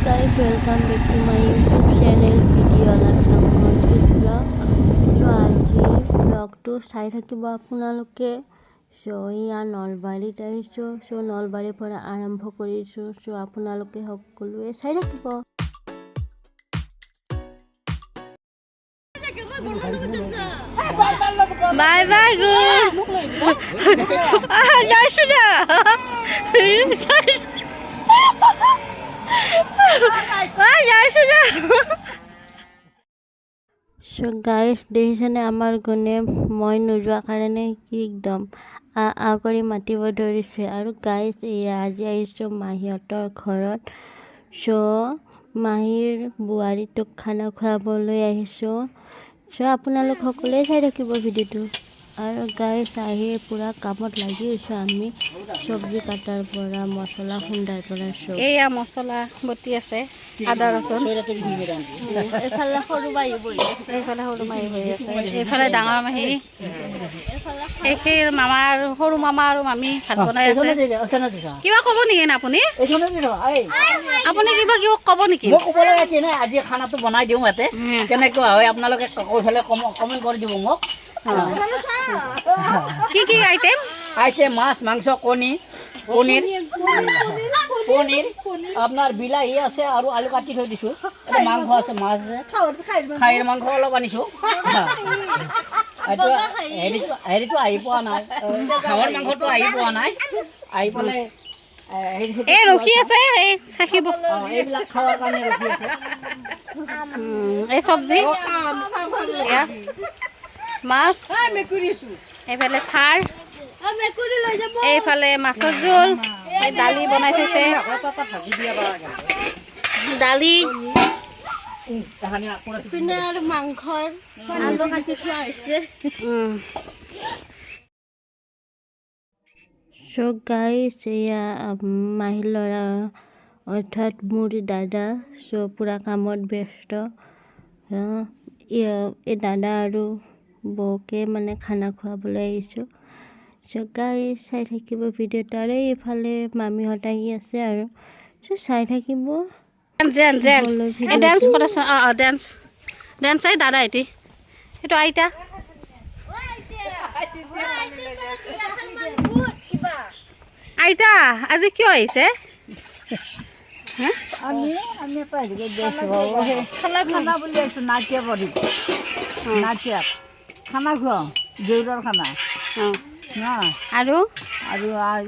guys, welcome back to my YouTube channel video Alaksa Monkeys vlog. So আজি vlogটো চাই থাকিব আপোনালোকে। So ইয়া নলবাৰীত আহিছো। So নলবাৰীৰ পৰা আৰম্ভ কৰিছো। So আপোনালোকে সকলোৱে চাই থাকিব। Bye bye go. যাইছো না। So guys, দেখিছেনে আমাৰ গুণে মই নোযোৱা কাৰণে কি একদম কৰি মাতিব ধৰিছে। আৰু গাইজ এয়া আজি আহিছোঁ মাহীহঁতৰ ঘৰত। চ' মাহীৰ বোৱাৰীটোক খানা খুৱাবলৈ আহিছোঁ। চ' আপোনালোক সকলোৱে চাই থাকিব ভিডিঅ'টো। আৰু গাইজ আহি পুৰা কামত লাগি আছোঁ আমি, চব্জি কাটাৰ পৰা মছলা খুন্দাৰ পৰা চব। এয়া মছলা বটি আছে, আদা ৰচুন। এইফালে সৰু মাহী বহি আছে, এইফালে ডাঙৰ মাহী, এইখিনি মামা আৰু সৰু মামা আৰু মামী ভাত বনাই আছে। কিবা ক'ব নেকি আপুনি? আপুনি কিবা ক'ব নেকি? মই ক'ব লগা কি নাই, আজি খানাটো বনাই দিওঁ ইয়াতে, কেনেকুৱা হয় আপোনালোকে কৈফালে কমেণ্ট কৰি দিব মোক। কি কি আইটেম? মাছ, মাংস, কণী, পনীৰ, আপোনাৰ বিলাহী আছে আৰু আলু কাটি থৈ দিছোঁ। মাংস আছে, মাছ আছে, খাহীৰ মাংস অলপ আনিছোঁ। হেৰিটো আহি পোৱা নাই, হাঁহৰ মাংসটো আহি পোৱা নাই, আহি পেলাই এই ৰখি আছে, এই চাকিব এইবিলাক খাৱাৰ কাৰণে ৰখি আছে। এই চব্জি, মাছ, এইফালে খাৰ, এইফালে মাছৰ জোল, এই দালি বনাই থৈছে, দালি পিনে আৰু মাংসৰ আলু কাটি থোৱা হৈছে। চ' গাইজ এয়া মাহীৰ ল'ৰা অৰ্থাৎ মোৰ দাদা। চ' পুৰা কামত ব্যস্ত। এই দাদা আৰু বৌকে মানে খানা খুৱাবলৈ আহিছোঁ। চ' গাইজ চাই থাকিব ভিডিঅ'টো। আৰু এইফালে মামীহঁত আহি আছে আৰু চ' চাই থাকিব। ডেন্স এই দাদা এটি এইটো আইতা আইতা আজি কিয় আহিছে? আমি খানা বুলি আছোঁ, নাচিয়া পৰি নাচিয়াত খানা খুৱাওঁ, দেউতাৰ খানা আৰু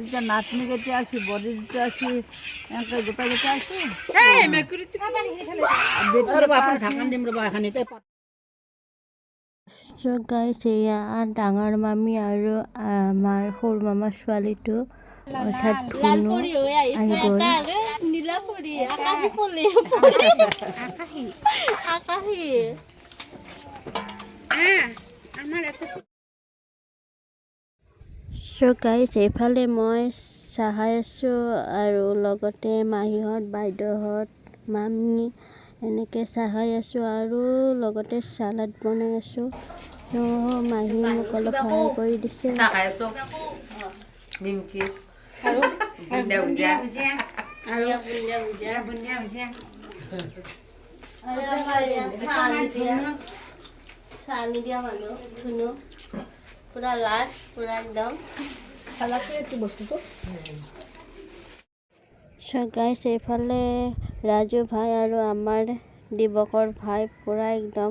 এতিয়া নাতনি কেতিয়া আছি, বডি যেতিয়া আছি, এনেকৈ গোটেইকেইটা আছি। চ' গাইজ এয়া ডাঙৰ মামী আৰু আমাৰ সৰু মামাৰ ছোৱালীটো অৰ্থাৎ ধুনু আহি গ'ল। চ' গাইজ এইফালে মই চাহাই আছোঁ আৰু লগতে মাহীহঁত, বাইদেউহঁত, মামী এনেকৈ চাহাই আছোঁ আৰু লগতে চালাড বনাই আছোঁ। মাহী মোক অলপ সহায় কৰি দিছে। চানি দিয়া মানুহ ধুনু পুৰা লাজ, পুৰা একদম বস্তুটো। চ' গাইজ এইফালে ৰাজু ভাই আৰু আমাৰ দিৱকৰ ভাই পুৰা একদম।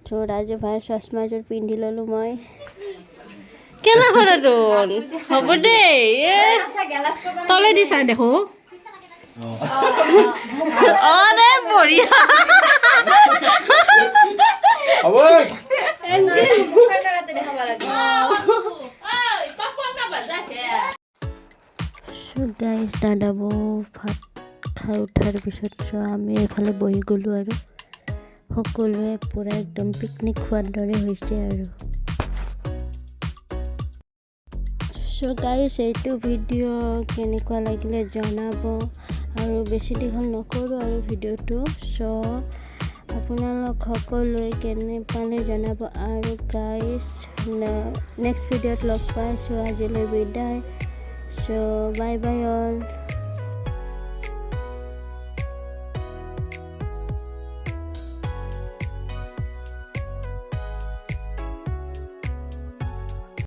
চ' ৰাজু ভাইৰ চশমাযোৰ পিন্ধি ল'লোঁ মই। কেনে কৰাটো হ'ব দেই, তলে দিছা দেখো। অৰে বঢ়িয়া। চ' গাইজ দাদা বৌ ভাত খাই উঠাৰ পিছত আমি এইফালে বহি গ'লোঁ আৰু সকলোৱে পুৰা একদম পিকনিক খোৱাৰ দৰে হৈছে আৰু। চ' গাইজ এইটো ভিডিঅ' কেনেকুৱা লাগিলে জনাব আৰু বেছি দীঘল নকৰোঁ আৰু ভিডিঅ'টো। চ' আপোনালোক সকলোৱে কেনে পালে জনাব। আৰু গাইজ নেক্সট ভিডিঅ'ত লগ পাইছোঁ, আজিলৈ বিদায়। চ' বাই বাই অল।